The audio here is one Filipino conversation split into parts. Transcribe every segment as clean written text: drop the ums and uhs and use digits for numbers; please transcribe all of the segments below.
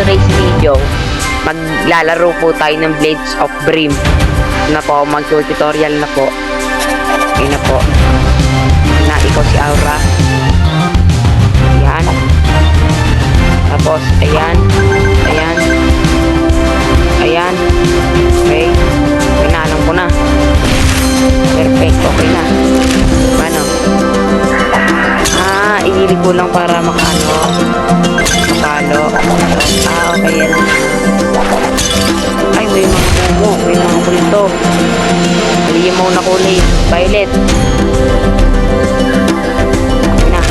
today's video, maglalaro po tayo ng Blades of Brim. Na po, mag-tutorial na po. Yun na po. Na ikaw si Aura. Ayan. Tapos, ayan. Ayan. Ayan. Okay. Pinanong ko na. Perfect. Okay na. Ano? Inilig ko lang para makano. Makalo. Okay yan. Ay, may mga kumo. May mga kulito. Limaw na kulay. Violet. Okay na.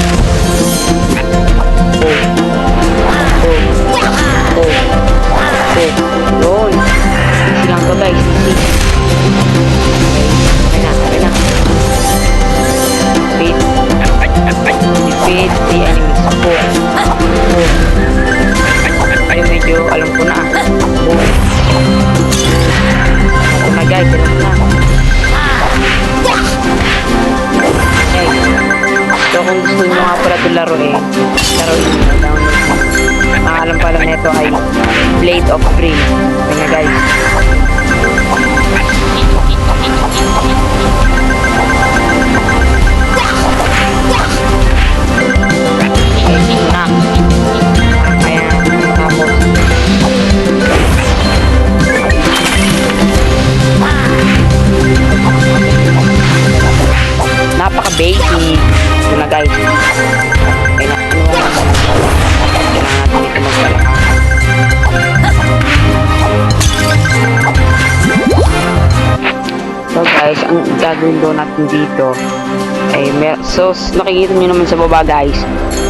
Yun. Easy lang to guys. Easy. Okay na. Okay na. Speed. Defeat the enemies. Ay, medyo alam ko na. Ako na guys. Alam ko na. Okay. So kung gusto nyo nga pala ito laruin nyo. Download mo. Ang alam pala nito ay Blade of Brim. Yun na guys. Napaka-basic. Ito na guys. Kaya na, kailangan natin ito magpalakas. So guys, ang gagawin daw natin dito ay so nakikita nyo naman sa baba guys,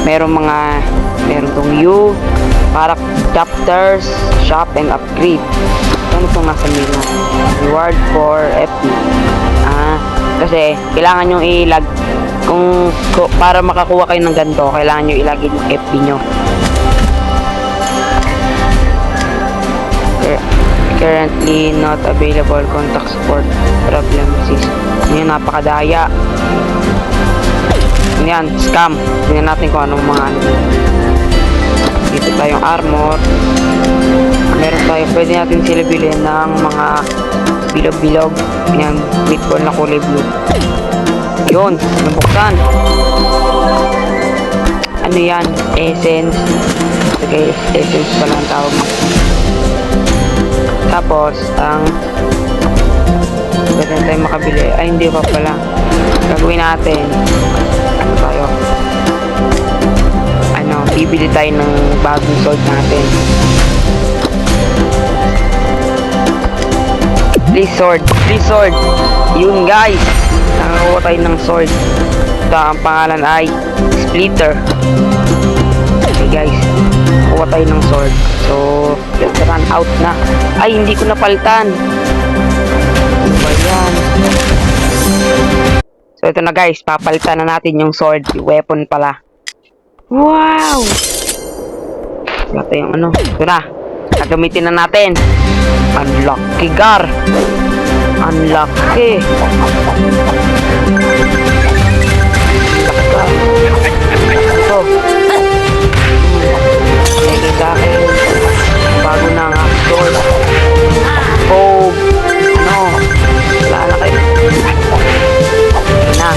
meron tong U, para chapters, shop and upgrade. Ano itong nasa menu? Reward for FP. Kasi kailangan nyo ilag para makakuha kayo ng ganito, kailangan nyo ilagin yung FP nyo. Currently not available, contact support problem assist. Yan, napakadaya. Yan, scam. Tingnan natin kung anong mga dito tayong armor. Meron tayo, pwede natin sila bilhin ng mga bilog-bilog. Yan, meatball na kulay blue. Yun, nabuksan. Ano yan? Essence. Okay, essence pala ang tawag mo. Tapos, pwede na tayo makabili. Ay, hindi pa pala. Gagawin natin. Ano tayo? Bibili tayo ng bagong sword natin. Please sword. Please sword. Yun guys. Nakakuha tayo ng sword. Ito, ang pangalan ay Splitter. Okay guys. Kuha tayo ng sword. So, let's run out na. Ay, hindi ko napalitan. Ano ba yan? So, ito na guys. Papalitan na natin yung sword. Yung weapon pala. Wow! Ito yung ano. Ito na. Gagamitin na natin. Unlucky Gar. Unlucky. Ito. Sige sa akin. Bago na nga. Sword. Oh. Ano? Wala na kayo. Sige na.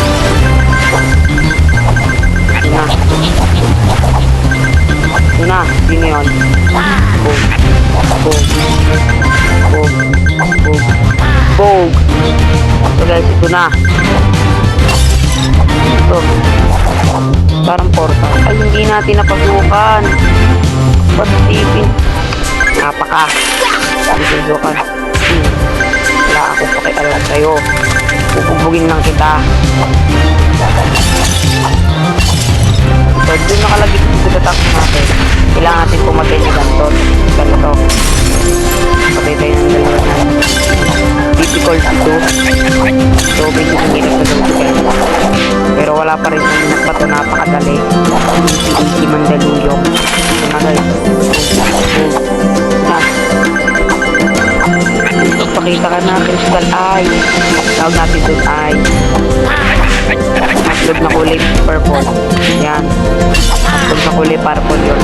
Sige na. Sino yun? Boom. Boom. Boom. Boom. Boom. So guys, ito na. Ito. Parang portal. Ay, hindi natin napasukan. Pag-tipin. Napaka. Pag-susukan. Wala ako pakialam sa'yo. Pupubugin lang kita. So, doon nakalagay dito sa top natin. Kailangan natin pumatay ni Ganton. Ganito. Patay tayo ng dalawa na. Difficult to. So, medyo nanginig na daw guys. Pero wala pa rin yung bato, napakadali. Easy mandaluyong. So, na guys. Pakita ka na, crystal eye. Tawag natin doon eye. Maslog na kulay purple. Yan. Maslog na kulay purple yun.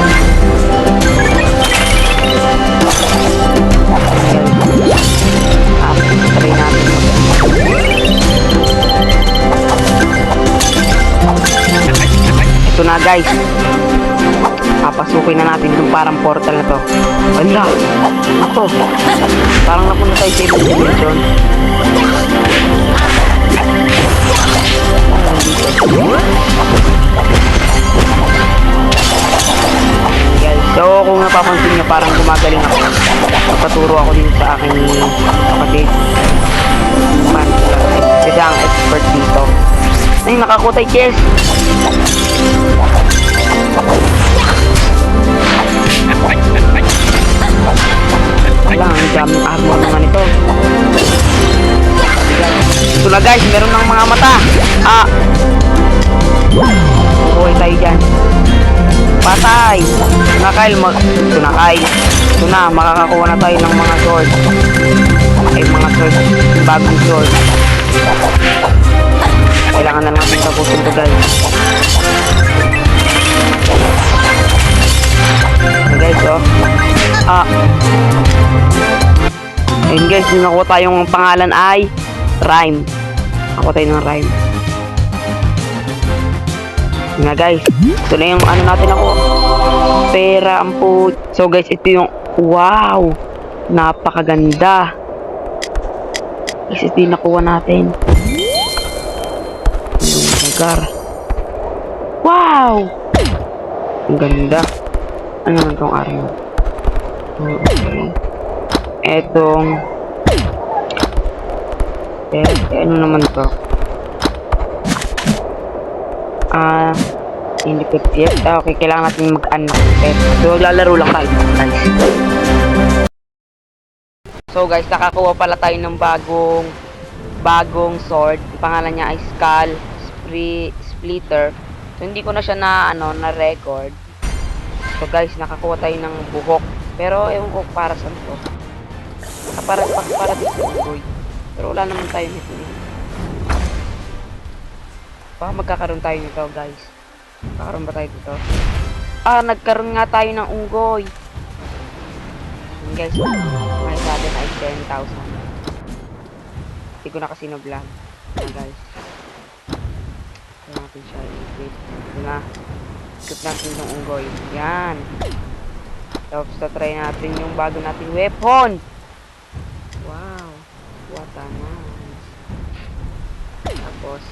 guys, papasukin na natin itong parang portal na to. Wala! Ako! Parang napunta tayo sa ibang dimension. Guys, so kung napapansin nyo, parang gumagaling ako. Napaturo ako din sa aking kapatid. Kasi ang expert dito. Ay, nakakutay, Chess! Wala, ang daming armor naman ito. Ito na guys, meron ng mga mata. Buhay tayo dyan. Patay! Tunakay, tunakay. Ito na, makakakuha na tayo ng mga sword. Ay, mga sword. Bagong sword. Kailangan na natin tapusin ito guys. So guys, oh. Ayun guys, yung nakuha tayong pangalan ay Rhyme. Nakuha tayo ng Rhyme. Yun na guys. Ito na yung ano natin ako. Pera, ampo. So guys, ito yung wow! Napakaganda. Guys, ito yung nakuha natin. Lugar. Wow! Ang ganda. Ano naman tong araw? Okay. Etong ano naman to? Hindi pwede. Okay, kailangan natin mag-unlock. So, lalaro lang tayo. So guys, nakakuha pala tayo ng bagong sword. Ang pangalan niya ay Skull Splitter. So hindi ko na siya na record. So guys, nakakuha tayo ng buhok. Pero ewan ko para saan to. Para dito boy. Pero wala naman tayo nito. Baka magkakaroon tayo nito guys. Magkakaroon ba tayo dito? Nagkaroon nga tayo ng unggoy. Guys, may sabi na ay 10,000. Hindi ko na kasi na-vlog. Guys. Ito natin siya. Ito na. Skip natin yung unggoy. Yan. Tapos try natin yung bago nating weapon. Wow. What a nice. Tapos,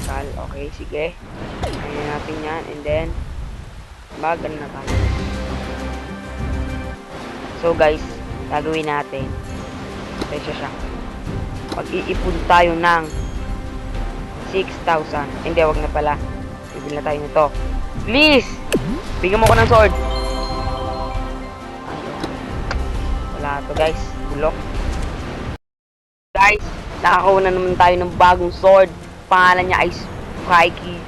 Kal. Okay, sige. Ayan natin yan. And then, bagal na tayo. So guys, gagawin natin. Presyo siya. Mag-iipon tayo ng 6,000. Hindi, wag na pala. Bibili na tayo nito. Please! Bigyan mo ko ng sword. Wala to guys. Bulok. Guys, nakakuha na naman tayo ng bagong sword. Pangalan niya ay Spiky.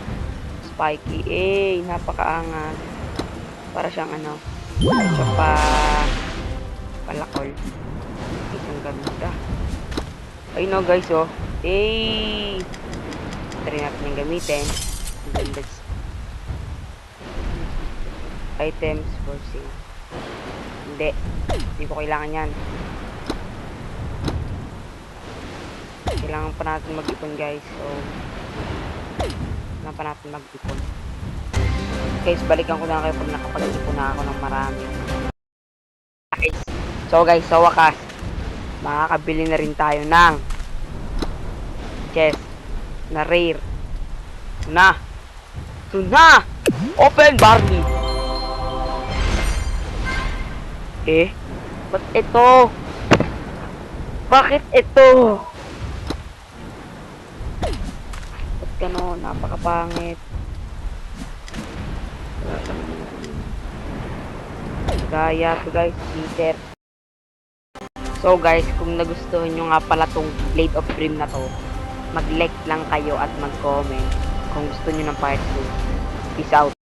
Napakaangat. Para siyang palakol. Isang ganda. Ayun o guys, oh. Try natin yung gamitin. Items for sale. Hindi ko kailangan yan. Kailangan pa natin mag-ipon guys. So, kailangan pa natin mag-ipon. Guys, balikan ko na kayo pag nakapag-ipon na ako ng marami. So guys, sa wakas, makakabili na rin tayo ng chest na rare. Ito na! Open Barney! Ba't ito? Bakit ito? Ba't gano'n? Napakapangit. Gaya to guys, Peter. So guys, kung nagustuhan nyo nga pala tong Blade of Dream na to, mag-like lang kayo at mag-comment kung gusto nyo ng part 2. Peace out.